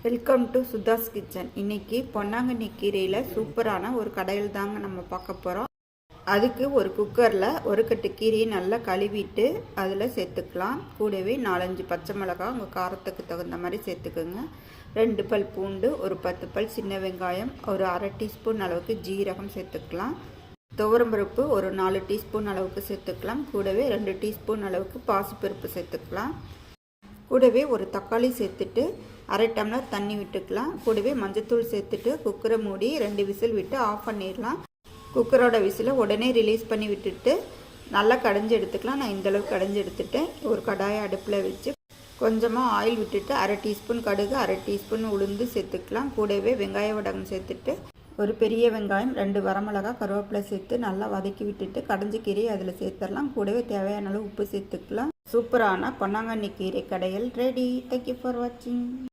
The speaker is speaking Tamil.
Welcome to Sudha's kitchen. இன்றைக்கி பொன்னாங்கண்ணி கீரையில் சூப்பரான ஒரு கடையில் தாங்க நம்ம பார்க்க போகிறோம். அதுக்கு ஒரு குக்கரில் ஒரு கட்டு கீரையை நல்லா கழுவிட்டு அதில் சேர்த்துக்கலாம். கூடவே 4-5 பச்சை மிளகாய் உங்கள் காரத்துக்கு தகுந்த மாதிரி சேர்த்துக்குங்க. 2 பல் பூண்டு, ஒரு 10 பல் சின்ன வெங்காயம், ஒரு அரை டீஸ்பூன் அளவுக்கு ஜீரகம் சேர்த்துக்கலாம். துவரம்பருப்பு ஒரு 4 டீஸ்பூன் அளவுக்கு சேர்த்துக்கலாம். கூடவே 2 டீஸ்பூன் அளவுக்கு பாசிப்பருப்பு சேர்த்துக்கலாம். கூடவே ஒரு தக்காளி சேர்த்துட்டு அரை டம்ளர் தண்ணி விட்டுக்கலாம். கூடவே மஞ்சத்தூள் சேர்த்துட்டு குக்கரை மூடி 2 விசில் விட்டு ஆஃப் பண்ணிடலாம். குக்கரோட விசிலை உடனே ரிலீஸ் பண்ணி விட்டுட்டு நல்லா கடைஞ்சி எடுத்துக்கலாம். நான் இந்தளவுக்கு கடைஞ்சி எடுத்துட்டேன். ஒரு கடாயை அடுப்பில் வச்சு கொஞ்சமாக ஆயில் விட்டுட்டு அரை டீஸ்பூன் கடுகு, அரை டீஸ்பூன் உளுந்து சேர்த்துக்கலாம். கூடவே வெங்காய வடகம் சேர்த்துட்டு ஒரு பெரிய வெங்காயம், 2 வரமிளகாய், கருவேப்பிலை சேர்த்து நல்லா வதக்கி விட்டுட்டு கடைஞ்சி கீரையை அதில் சேர்த்துடலாம். கூடவே தேவையான அளவு உப்பு சேர்த்துக்கலாம். சூப்பரான பொன்னாங்கண்ணி கீரை கடையில் ரெடி. தேங்க்யூ ஃபார் வாட்சிங்.